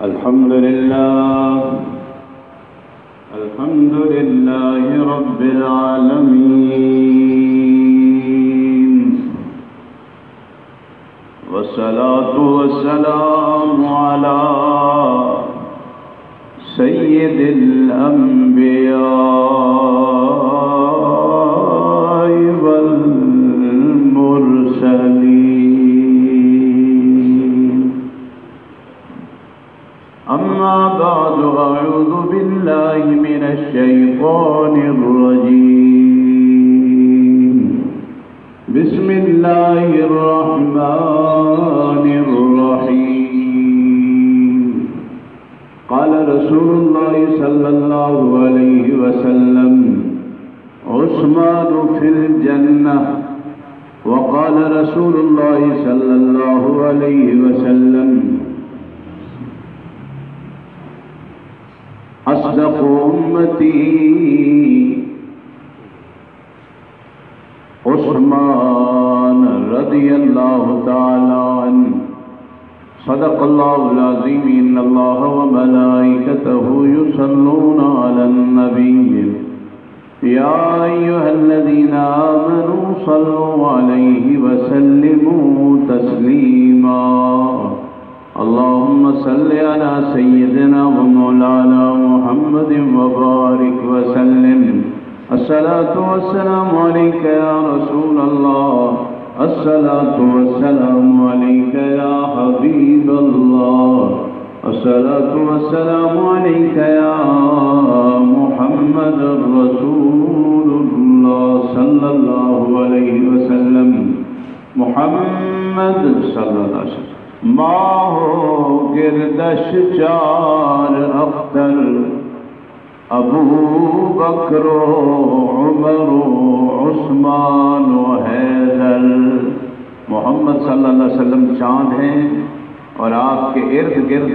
الحمد لله رب العالمين، والصلاة والسلام على سيد الأنبياء والمرسلين. أما بعد، أعوذ بالله من الشيطان الرجيم. بسم الله الرحمن الرحيم. قال رسول الله صلى الله عليه وسلم: عثمان في الجنة. وقال رسول الله صلى الله عليه وسلم: أصدق أمتي عثمان رضي الله تعالى عنه. صدق الله العظيم. إن الله وملائكته يصلون على النبي يا أيها الذين آمنوا صلوا عليه وسلموا تسليما. اللهم صل على سيدنا ومولانا محمد وبارك وسلم. الصلاة والسلام عليك يا رسول الله. الصلاة والسلام عليك يا حبيب الله. الصلاة والسلام عليك يا محمد رسول الله صلى الله عليه وسلم. محمد صلى الله عليه وسلم. ماہ گردش چار اختر، ابو بکر و عمر و عثمان و حیدر. محمد صلی اللہ علیہ وسلم چاند ہیں اور آپ کے ارد گرد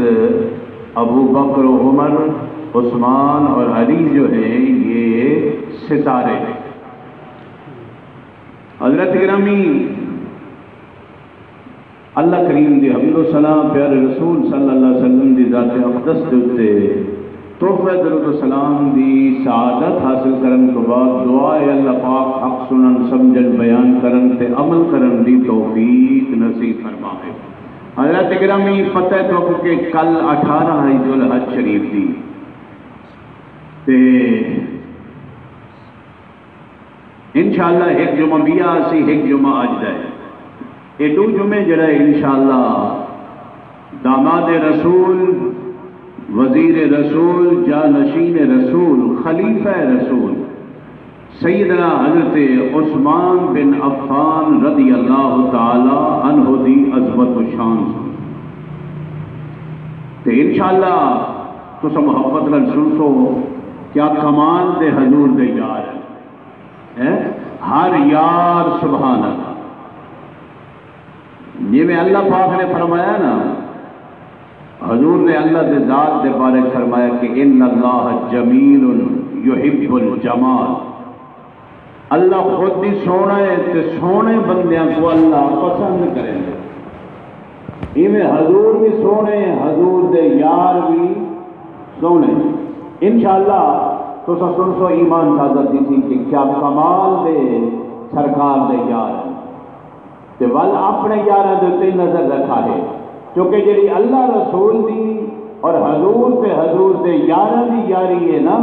ابو بکر و عمر، عثمان اور علی جو ہیں یہ ستارے ہیں. حضرت گرامی، اللہ کریم دی حمد و سلام پیارے رسول صلی اللہ علیہ وسلم دی ذات اقدس دے اتے تحفہ درود و سلام دی سعادت حاصل کرن کو بعد دعائے اللہ پاک حق سنن سمجھن بیان کرن تے عمل کرن دی توفیق نصیب فرمائے. حضرت گرامی، پتہ تو کہ کل 18 ذو الحج شریف دی تے انشاءاللہ ایک جمعہ بیاہ سی، ایک جمعہ اجدہ ہے. یہ دو جمعے جڑا ہے انشاءاللہ داماد رسول، وزیر رسول، جانشین رسول، خلیفہ رسول سیدنا حضرت عثمان بن عفان رضی اللہ تعالی عنہ دی عظمت و شان تو انشاءاللہ تو سب محبت نال سنسو کیا کمال دے حضور دے یار ہے. ہر یار سبحان اللہ. یہ میں اللہ پاک نے فرمایا نا، حضور نے اللہ دے ذات دے بارے فرمایا کہ ان اللہ جمیل یحب الجمال. اللہ خود بھی سونا ہے تے سونے بندیاں کو اللہ پسند کریں گے. یہ میں حضور بھی سونے، حضور دے یار بھی سونے. انشاءاللہ تو سن سو ایمان تازہ دیسی کہ کیا کمال دے سرکار دے یار تے ول اپنے یاراں دے تے نظر رکھا ہے. کیونکہ جڑی اللہ رسول دی اور حضور دے یاراں دی یاری ہے نا،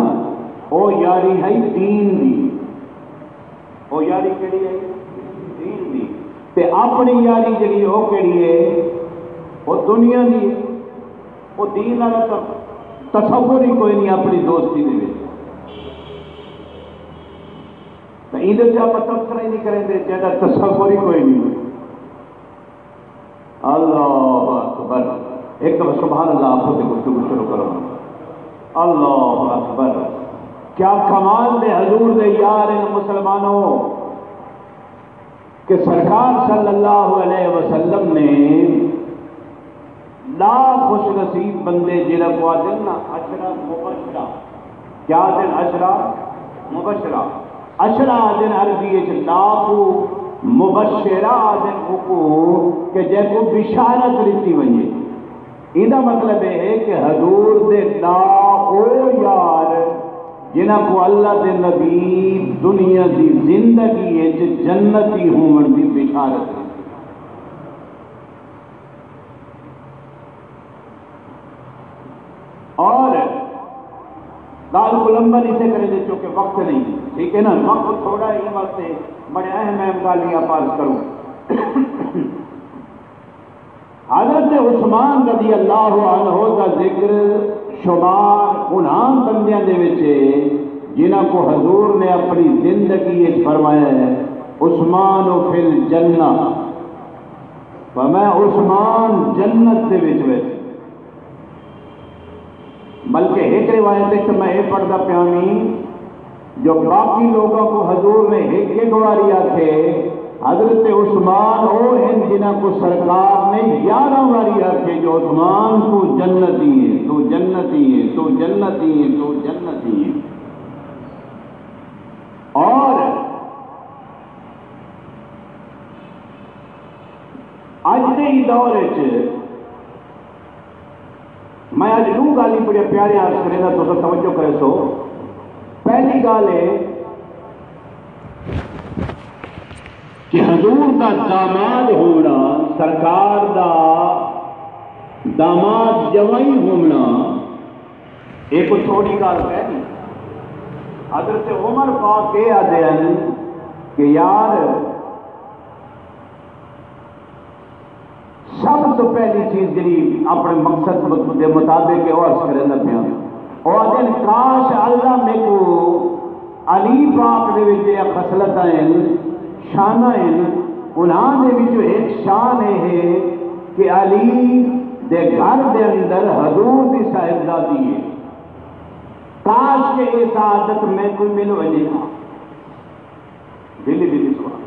او یاری ہے دین دی. او یاری کیڑی ہے؟ دین دی. تے اپنی یاری جڑی او کیڑی ہے؟ او دنیا دی ہے. او دین والا تصور ہی کوئی نہیں اپنی دوستی دے وچ. تے ایندے تے آپ تبصرہ ہی نہیں کریں دے جڑا تصور ہی کوئی نہیں. اللہ اکبر. ایک دفعہ سبحان اللہ آپ سے گفتگو شروع کرو. اللہ اکبر. کیا کمال دے حضور دے یار ہیں مسلمانوں کہ سرکار صلی اللہ علیہ وسلم نے لاکھ خوش نصیب بندے جنہاں کو آدن نا عشرہ مبشرہ. کیا آدن؟ عشرہ مبشرہ. عشرہ آدن عربی لاکھ مبشرہ آدن کو کہ جے کو بشارت لیتی ونجے. یہ مطلب ہے کہ حضور دے نا او یار جنہ کو اللہ دے نبی دنیا دی زندگی جنتی ہون دی بشارت ہے. اور گال کو لمبا نہیں سے کرے دے چونکہ وقت نہیں، ٹھیک ہے نا، وقت تھوڑا ہی وقت ہے، بڑے اہم گالیاں پاس کروں. حضرت عثمان رضی اللہ عنہ کا ذکر شمار انہاں بندیاں دے وچے جنہاں کو حضور نے اپنی زندگی فرمایا ہے عثمان فی الجنہ، فرمایا عثمان جنت دے وچ ویسے. بلکہ ایک روایت میں یہ پڑھتا پیانی جو باقی لوگوں کو حضور نے ایک باری آکھے، حضرت عثمان وہ ہیں جنہ کو سرکار نے 11 باری آکھے جو عثمان تو جنتی ہے، تو جنتی ہے، تو جنتی ہے، تو جنتی ہے. اور اج کے دور میں آج دو گالی بڑے پیارے عرض کرے گا، تو توجہ کرے سو. پہلی گال ہے کہ حضور دا داماد ہونا، سرکار دا داماد جوائی ہونا ایک تھوڑی گال ہے نہیں. حضرت عمر پاک کے آدھے ہیں کہ یار سب تو پہلی چیز جی اپنے مقصد کے مطابق وہ عرض کرے نہ پیا اور دن کاش اللہ میں کو علی پاک دے وچ یہ خصلتاں ہیں، شاناں ہیں. انہاں دے وچ ایک شان ہے کہ علی دے گھر دے اندر حضور دی صاحبزادی ہے. کاش کہ یہ سعادت میں کوئی مل وجے نا دلی دلی سوال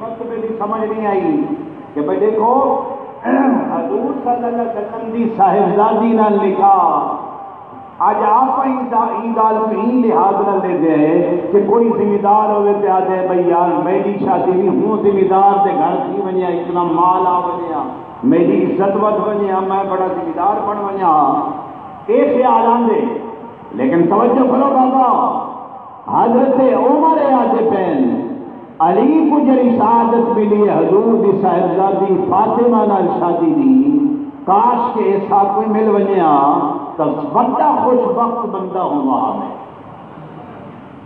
وقت میری سمجھ نہیں آئی کہ بھائی دیکھو حضور صلی اللہ علیہ وسلم دی صاحبزادی نہ لکھا. آج آپ ہی گال کہیں لحاظ نہ لے دے کہ کوئی ذمہ دار ہوئے تے آدھے بھائی یار میری شادی نہیں ہوں ذمہ دار دے گھر تھی ونیا اتنا مال آ ونیا میری عزت ود ونیا میں بڑا ذمہ دار بن ونیا یہ خیال آندے. لیکن توجہ کرو بابا، حضرت عمر آدھے پین علی کو جڑی سعادت ملی حضور دی صاحبزادی فاطمہ نال شادی دی، کاش کے ایسا کوئی مل ونیا تو بڑا خوش وقت بندہ ہوں وہاں میں.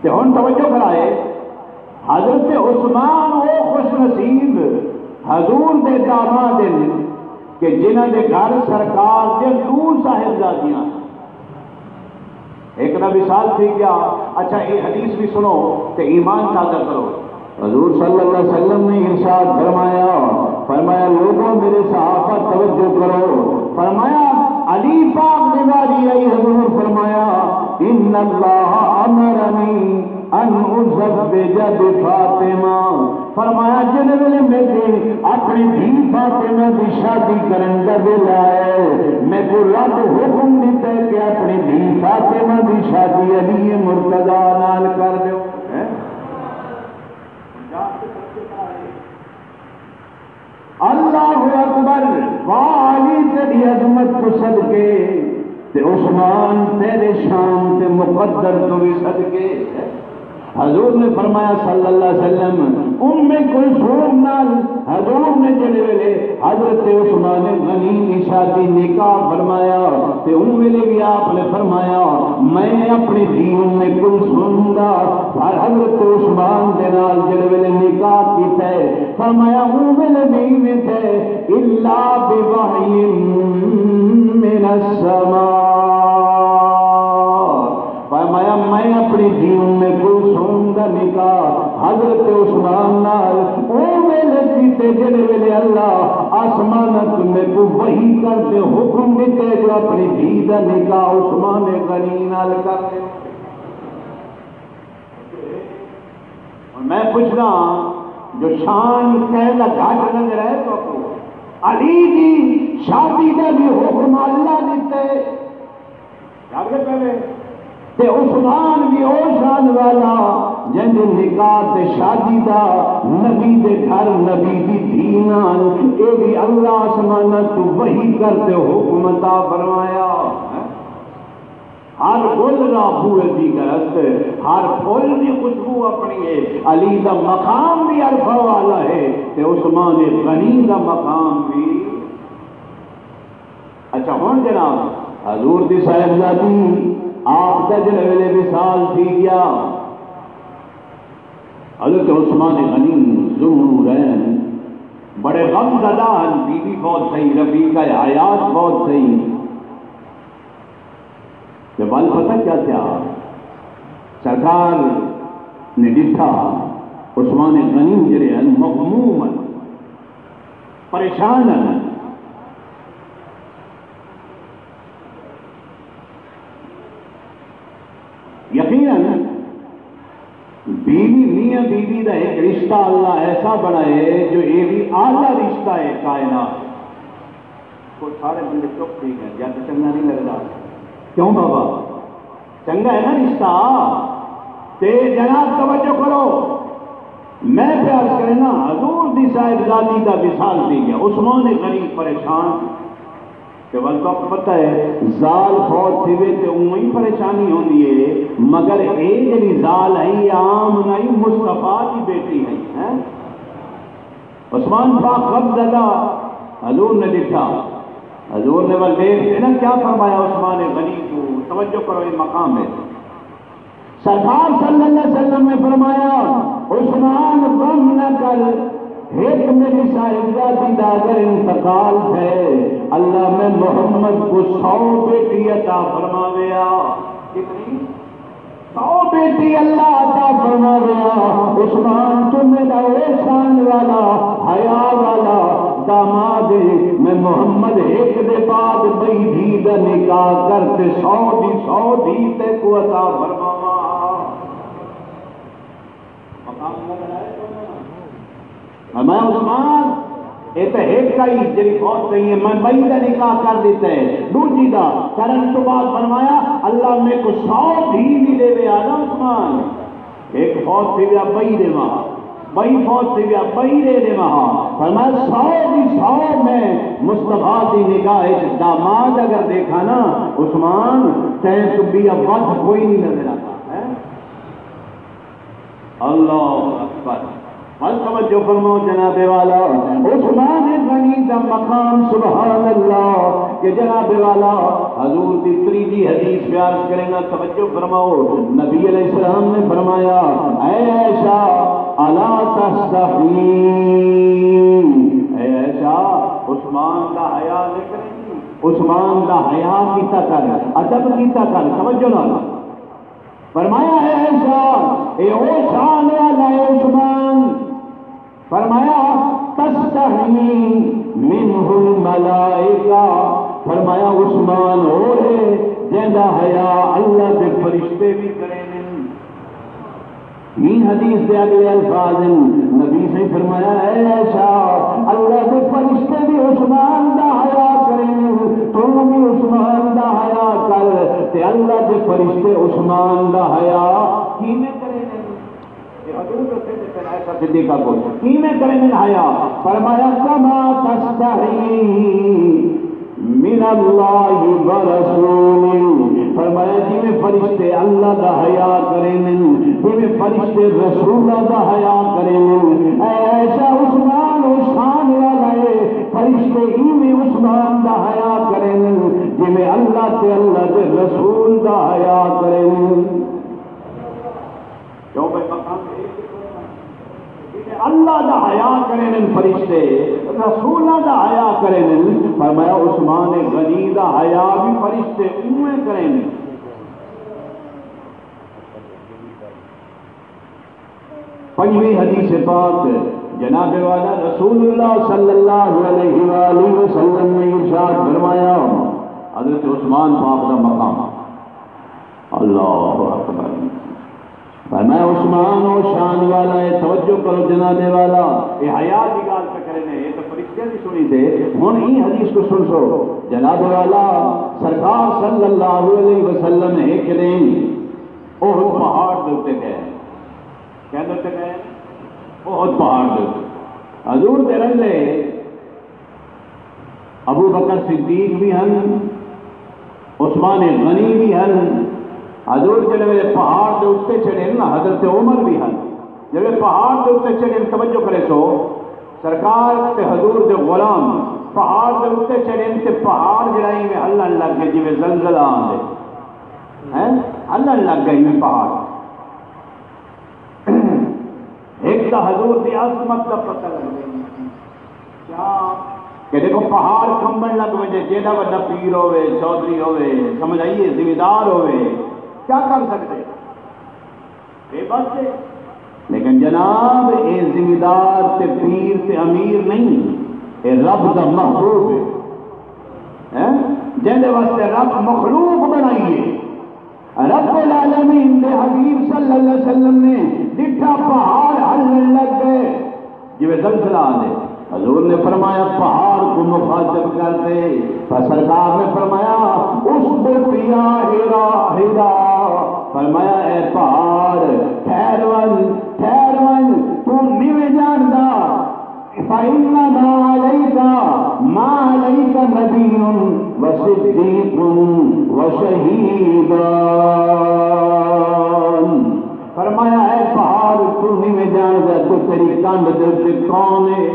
تے ہن توجہ کرائے حضرت عثمان وہ خوش نصیب حضور دے داماد کہ جنہ دے گھر سرکار دے 2 صاحبزادیاں. ایک نہ مثال تھی کیا. اچھا یہ حدیث بھی سنو تے ایمان تازہ کرو. حضور صلی اللہ علیہ وسلم نے ارشاد فرمایا لوگوں میرے صحابہ توجہ کرو. فرمایا علی پاک نے باری آئی حضور فرمایا ان اللہ امرنی ان ازوج بفاطمہ. فرمایا جن ویلے میں اپنی دھی فاطمہ کی شادی کرن دا ویلا ہے میں کو رب حکم دیتا ہے کہ اپنی دھی فاطمہ کی شادی علی مرتضی نال کر دیو. اللہ اکبر والی تیری عظمت کو صدقے تے عثمان تیرے شان تے مقدر تو بھی صدقے. حضور نے فرمایا صلی اللہ علیہ وسلم ام کلثوم نال حضور نے جڑے ویلے حضرت عثمان غنی کی شادی نکاح فرمایا تے ام ویلے بھی آپ نے فرمایا میں اپنی دھی ام کلثوم دا حضرت عثمان دے نال جڑے ویلے نکاح کیتا ہے فرمایا ام ویلے نہیں میں تھے الا بوحی من السماء. فرمایا میں اپنی دھی ام کلثوم دا نکاح حضرت عثمان نال او ویلے کیتے جڑے ویلے اللہ آسمانت میں کو وحی کر کے حکم دیتے جو اپنی دھی دا نکاح عثمان غنی نال کر دے. اور میں پوچھنا جو شان کہنا گھاٹ نظر ہے تو علی دی شادی دا بھی حکم اللہ دیتے یاد ہے پہلے تے عثمان بھی او شان والا جن نکاح تے شادی دا نبی دے گھر نبی دی دھی نال اے بھی اللہ آسمانہ تو وحی کرتے حکم عطا فرمایا. ہر پھول دا بوئے دی گرست، ہر پھول دی خوشبو اپنی ہے. علی دا مقام بھی عرفہ والا ہے تے عثمان غنی دا مقام بھی. اچھا ہون جناب حضور دی صاحبزادی آپ دا جن ویلے وصال تھی گیا، حضرت عثمان غنی ذوالنورین بڑے غم زدہ ہیں. بیوی بہت صحیح، رفیقہ حیات بہت صحیح. جب بال پتہ کیا تھا سرکار نے ڈٹھا عثمان غنی جڑے ہیں مغموم ہیں، پریشان ہیں. یقیناً بیوی میاں بیوی کا ایک رشتہ اللہ ایسا بنائے جو یہ بھی اعلیٰ رشتہ ہے کائنات. کوئی سارے بندے چپ ٹھیک ہے یا تو چنگا نہیں لگ رہا. کیوں بابا چنگا ہے نا رشتہ. تے جناب توجہ کرو، میں پیار کرنا حضور دی صاحبزادی کا وصال دی گیا. عثمان غنی پریشان کہ بل تو پتہ ہے زال فوت تھی وے تے اوہی پریشانی ہوندی ہے، مگر اے جڑی زال ہے عام نہیں، مصطفیٰ کی بیٹی ہے. عثمان پاک غم زدہ حضور نے لکھا، حضور نے بل دیکھ نا کیا فرمایا عثمان غنی کو. توجہ کرو یہ مقام ہے. سرکار صلی اللہ علیہ وسلم نے فرمایا عثمان غم نہ کر، ایک میری صاحبزادی دا اگر انتقال ہے اللہ میں محمد کو 100 بیٹی عطا فرما دیا. کتنی؟ 100 بیٹی اللہ عطا فرما دیا. عثمان تو میرا احسان والا حیا والا داماد، میں محمد ایک دے بعد بئی دھی دا نکاح کرتے 100 دھی تے کو عطا فرماوا. میں عثمان یہ تو ایک کا ہی جی بہت صحیح ہے، میں بئی کا نکاح کر دیتا ہے دوسری کا کرن تو بعد فرمایا اللہ میں کو 100 دھی بھی دے دے آنا. عثمان ایک فوت تھی گیا بئی دے وہاں، بئی فوت تھی گیا بئی دے وہاں. فرمایا 100 میں مصطفیٰ دی نگاہ داماد اگر دیکھا نا عثمان تین تو بھی اب وقت کوئی نہیں نظر آتا ہے. اللہ اکبر. بل توجہ فرماؤ جناب والا عثمان غنی کا مقام سبحان اللہ کہ جناب والا حضور دی تیسری حدیث بیان کریں گا. توجہ فرماؤ نبی علیہ السلام نے فرمایا اے عائشہ الا تستحی، اے عائشہ عثمان کا حیا نہ کریں، عثمان کا حیا کیتا کر، ادب کیتا کر. توجہ نہ فرمایا ہے عائشہ اے او شان والا ہے عثمان. فرمایا تستحی منہ الملائکہ، فرمایا عثمان ہو ہے جیندہ حیا اللہ دے فرشتے بھی کریں. یہ حدیث دے اگلے الفاظ نبی سے فرمایا اے عائشہ اللہ دے فرشتے بھی عثمان دا حیا کریں، تو بھی عثمان دا حیا کر تے اللہ دے فرشتے عثمان دا حیا کینے کریں. صدیقہ کو کینے کریں حیا. فرمایا کما تستحی من اللہ ورسولہ، فرمایا جی میں فرشتے اللہ دا حیا کریں، جی میں فرشتے رسول دا حیا کریں. اے ایسا عثمان شان والا ہے فرشتے ہی میں عثمان دا حیا کریں، جی میں اللہ تے اللہ دے رسول دا حیا کریں. کیوں بھائی مقام اللہ دا حیا کریں فرشتے، رسولہ دا حیا کریں. فرمایا عثمان غنی دا حیا بھی فرشتے اویں کریں. پنجویں حدیث پاک جناب والا رسول اللہ صلی اللہ علیہ وآلہ وسلم نے ارشاد فرمایا حضرت عثمان پاک دا مقام. اللہ اکبر. فرمایا عثمان و شان والا ہے. توجہ کرو جناب والا یہ حیا کی گال پہ کرنے، یہ تو فرشتے بھی سنی تھے. ہن یہ حدیث کو سن سو جناب والا سرکار صلی اللہ علیہ وسلم ایک دن احد پہاڑ دے اوپر گئے. کہتے گئے بہت پہاڑ دے حضور دے رلے ابو بکر صدیق بھی ہیں، عثمان غنی بھی ہیں، حضور جڑے پہاڑ دے اتنے چڑھے نا حضرت عمر بھی ہیں، جڑے پہاڑ دے اتنے چڑھے توجہ کرے سو سرکار تے حضور دے غلام پہاڑ دے اتنے چڑھے تے پہاڑ جڑائی میں ہلن لگ گئے جی زلزلہ آن دے ہلن لگ گئی میں پہاڑ ایک تا حضور دی عظمت کا پتہ لگ گئی کیا کہ دیکھو پہاڑ کمبن لگ وجے جیڑا بڑا پیر ہوئے چودھری ہوئے سمجھ آئیے ذمہ دار ہوئے کیا کر سکتے بے بس ہے لیکن جناب اے ذمہ دار تے پیر تے امیر نہیں اے رب دا محبوب ہے جن واسطے رب مخلوق بنائیے رب العالمین دے حبیب صلی اللہ علیہ وسلم نے ڈٹھا پہاڑ ہلنے لگ گئے جو زلزلہ آنے حضور نے فرمایا پہاڑ کو مخاطب کر دے سرکار نے فرمایا اس کو پیا ہیرا ہیرا فرمایا اے پہاڑ ٹھہر ون تو نہیں جاندا فإنما عليك ما عليك نبي وصديق وشهيد فرمایا اے پہاڑ تو نہیں جاندا تو تیری کانڈ دے کون ہے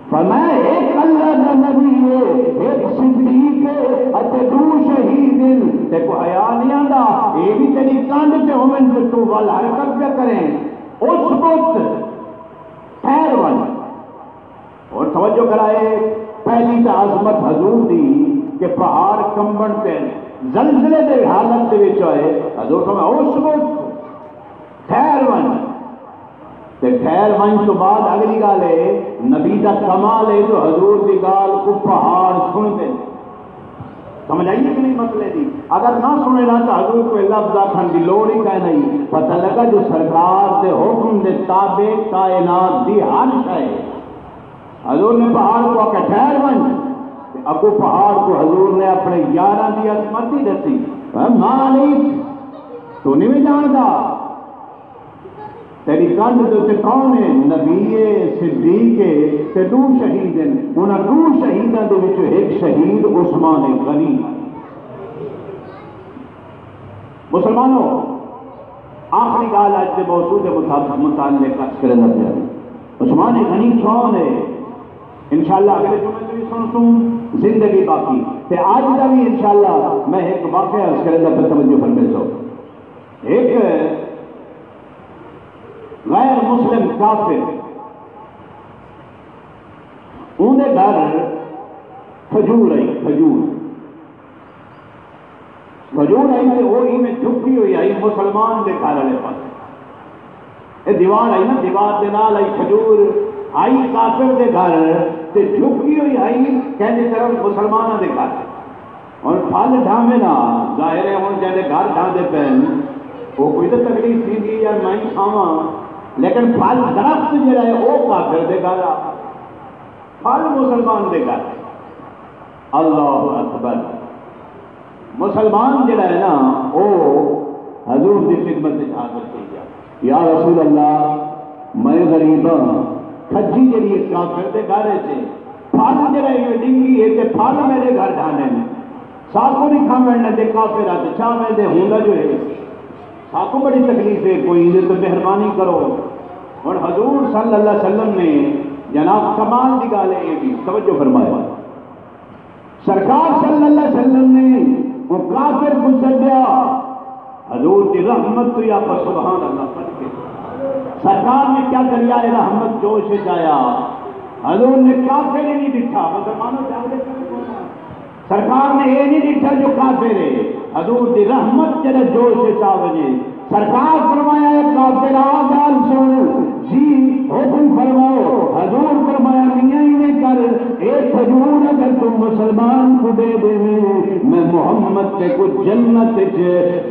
فرمایا ایک اللہ کا نبی ہے ایک صدیق ہے اتے دو شہید ہیں تے کو حیا نہیں آندا اے بھی تیری کانڈ تے ہوون تے تو ول حرکت کیا کریں اس وقت ٹھہر ون اور توجہ کرائے پہلی تا عظمت حضور دی کہ پہاڑ کمبن تے زلزلے دے حالت دے وچ ہوئے حضور فرمایا اس وقت ٹھہر ون تے ٹھہر ون تو بعد اگلی گل ہے نبی دا کمال ہے جو حضور دی گال کو پہاڑ سن دے سمجھ آئیے کہ نہیں مسئلے دی اگر نہ سنے نا تو حضور کو لفظ آکھن دی لوڑ ہی کہ نہیں پتہ لگا جو سرکار دے حکم دے تابع کائنات دی ہر شے حضور نے پہاڑ کو آکھا ٹھہر ون اگو پہاڑ کو حضور نے اپنے یاراں دی عظمت ہی دسی مالک تو نہیں جاندا تیری کانڈ دے کون ہے نبی صدیق تے دو شہید ہیں انہاں دو شہیداں دے وچ ایک شہید عثمان غنی مسلمانوں آخری گال آج کے موضوع کے متعلق کرنا چاہیے عثمان غنی کون ہے انشاءاللہ اگلے جمعے بھی سن زندگی باقی تے آج کا بھی انشاءاللہ میں ایک واقعہ عرض کرنا پھر توجہ فرمائے سو ایک غیر مسلم کافر انہیں گھر کھجور آئی تے وہ میں جھکی ہوئی آئی مسلمان دے گھر والے پاس یہ دیوار آئی نا دیوار دے نال آئی کھجور آئی کافر دے گھر تے جھکی ہوئی آئی کہنے طرف مسلمانوں دے گھر اور پھل ڈھامے نا ظاہر ہے ہوں جیسے گھر ڈھاندے پہن وہ کوئی تو تکلیف تھی دی یا میں کھاواں لیکن پھل درخت جڑا ہے وہ کافر دے گھر پھل مسلمان دے گھر اللہ اکبر مسلمان جڑا ہے نا وہ حضور کی خدمت سے حاضر کی جائے یا رسول اللہ میں غریب ہوں کھجی جڑی کافر دے گھر سے پھل جڑا ہے ڈنگی ہے تے پھل میرے گھر جانے ساکو نہیں کھا ملنا دے کافر آتے چاہ میں دے ہوندا جو ہے ساکو بڑی تکلیف ہے کوئی تو مہربانی کرو اور حضور صلی اللہ علیہ وسلم نے جناب کمال دی گال ہے یہ بھی توجہ فرمایا سرکار صلی اللہ علیہ وسلم نے وہ کافر کو سدیا حضور کی رحمت تو یا پر سبحان اللہ پڑھ کے سرکار نے کیا دریا رحمت جوش جایا حضور نے کافر ہی نہیں دکھا مسلمانوں سرکار نے یہ نہیں دکھا جو کافر ہے حضور دی رحمت جڑا جوش چا وجے سرکار فرمایا ہے کافر آگال سن جی حکم فرماؤ حضور فرمایا میاں ہی کر ایک حضور اگر تم مسلمان کو دے دے میں محمد کے کو جنت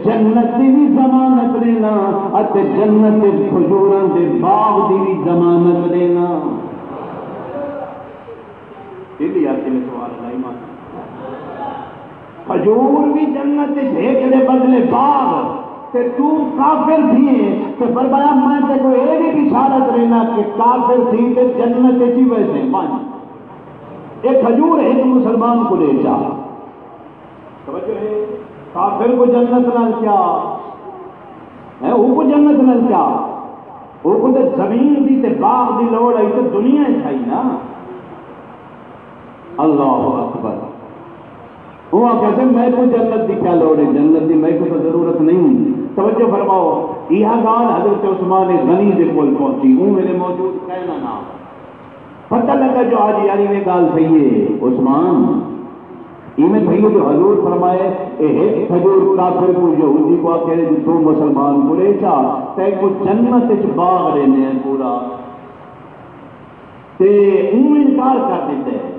جنت دی ضمانت دینا اتے جنت حضوراں دے باغ دی ضمانت دینا یہ بھی آپ کے لیے سوال ہے ایمان حضور بھی جنت ایک دے بدلے باغ تے تو کافر تھی تے فرمایا میں تے کو یہ بھی بشارت دینا کہ کافر تھی تے جنت چی ویسے مان ایک کھجور ایک مسلمان کو لے جا توجہ ہے کافر کو جنت نال کیا ہے وہ کو جنت نال کیا وہ کو تے زمین دی تے باغ دی لوڑ ہے تے دنیا چھائی نا اللہ اکبر وہ کیسے میں کو جنت دی کیا لوڑ ہے جنت دی میں کو تو ضرورت نہیں توجہ فرماؤ یہ گال حضرت عثمان غنی دے کول پہنچی ہوں میرے موجود کہنا نا پتہ لگا جو آج یاری میں گال صحیح ہے عثمان میں بھائی جو حضور فرمائے ایک کھجور کافر کو یہودی کو کہے جو تو مسلمان کو لے چا تے کو جنت وچ باغ لینے ہیں پورا تے انکار کر دیتے ہیں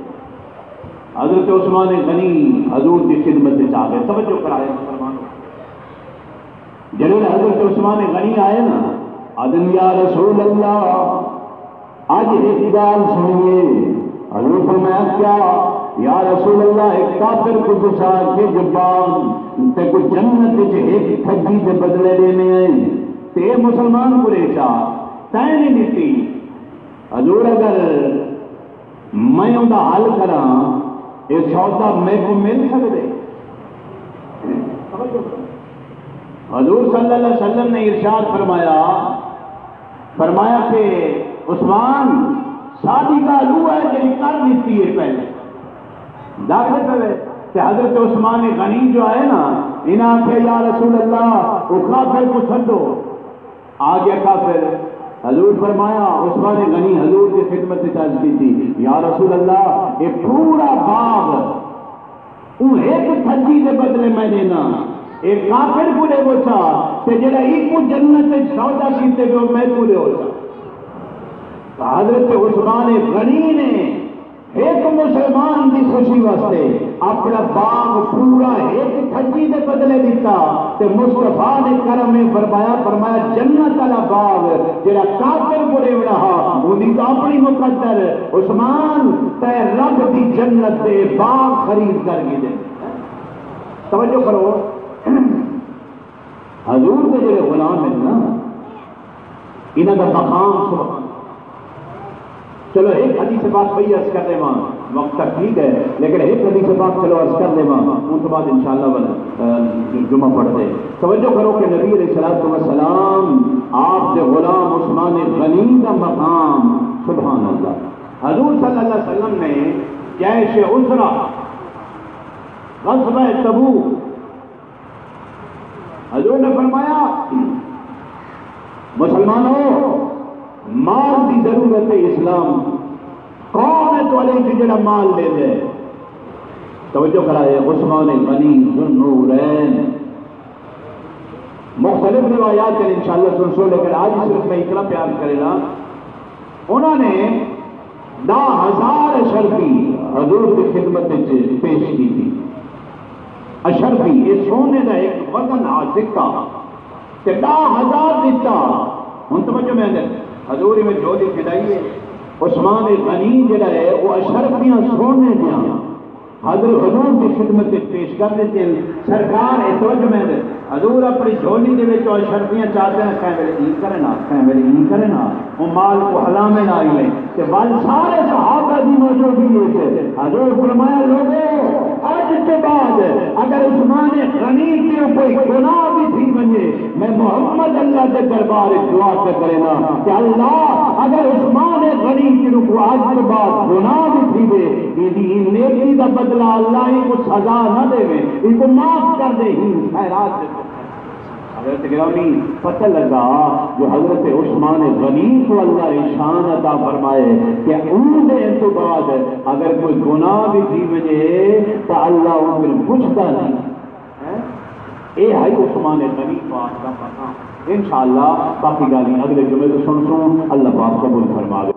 حضرت عثمان غنی حضور کی خدمت میں آ گئے توجہ کرائے مسلمانوں جنہوں نے حضرت عثمان غنی آئے نا آدم یا رسول اللہ آج ایک گال سنیے حضور فرمایا کیا یا رسول اللہ ایک کافر کو گسا کے جباب تے کو جنت وچ ایک کھجی دے بدلے دینے ہیں تے مسلمان کو لے چا تے نہیں دیتی حضور اگر میں ان کا حل کراں یہ سودا میں کو مل سکتے حضور صلی اللہ علیہ وسلم نے ارشاد فرمایا کہ عثمان شادی کا لو ہے جی کر دیتی ہے پہلے داخل پہلے کہ حضرت عثمان غنی جو ہے نا انہاں کہ یا رسول اللہ وہ کافر کو چھڈو آ گیا کافر حضور فرمایا عثمان غنی حضور کی خدمت سے چارج کی تھی یا رسول اللہ یہ پورا باغ وہ ایک کھجی کے بدلے میں دینا ایک کافر کو لے بوچا کہ جڑا ایک کو جنت سے سودا کیتے گئے میں کو لے ہوتا حضرت عثمان غنی نے ایک مسلمان کی خوشی واسطے اپنا باغ پورا ایک کھجی دے بدلے دیتا تے مصطفیٰ نے کرم میں فرمایا جنت والا باغ جڑا کافر کو لیونا اونی تو اپنی مقدر عثمان تے رب دی جنت دے باغ خرید کر کے دے توجہ کرو حضور کے جڑے غلام ہیں نا انہاں دا مقام سبحان چلو ایک حدیث بات بھئی عرض کر دے ماں وقت تک ٹھیک ہے لیکن ایک حدیث بات چلو عرض کر دے ماں ان کے بعد انشاءاللہ جمعہ پڑھتے توجہ کرو کہ نبی علیہ السلام آپ کے غلام عثمان غنی کا مقام سبحان اللہ حضور صلی اللہ علیہ وسلم نے جیش عسرہ غزوہ تبوک حضور نے فرمایا مسلمانوں مال کی ضرورت ہے اسلام کون ہے تو علیہ کی جڑا مال لے دے توجہ کرائے عثمان غنی ذوالنورین مختلف روایات ہیں انشاءاللہ سن لیکن آج صرف میں اتنا پیار کرے گا انہوں نے 10,000 اشرفی حضور کی خدمت پیش کی تھی اشرفی یہ سونے کا ایک وزن سکہ 10,000 دیتا ہوں توجہ میں حضور میں جو دی کھڑائیے عثمان غنی جڑا ہے وہ اشرفیاں سونے دیا حضرت حضور کی خدمت پیش کر دیتے ہیں سرکار ہے توجہ میں حضور اپنی جھولی دے وچ اشرفیاں چاہتے ہیں کہیں میرے این کرے نا وہ مال کو حلامے نہ آئی لیں کہ بل سارے صحابہ دی موجودگی ہے حضور فرمایا لوگوں آج کے بعد اگر عثمان غنی کے کوئی گناہ بھی تھی بنے میں محمد اللہ کے دربار دعا سے کرے نا کہ اللہ اگر عثمان غنی کے رکو آج کے بعد گناہ بھی تھی دے یہ نیکی کا بدلہ اللہ ان کو سزا نہ دے ان کو معاف کر دے ہی خیرات دے حضرت گرامی پتہ لگا جو حضرت عثمان غنی کو اللہ شان عطا فرمائے کہ ان دے تو بعد اگر کوئی گناہ بھی تھی وجے تو اللہ ان کو پوچھتا نہیں اے ہے عثمان غنی پاک کا مقام انشاءاللہ باقی گالی اگلے جمعے تو سن اللہ پاک قبول فرما دے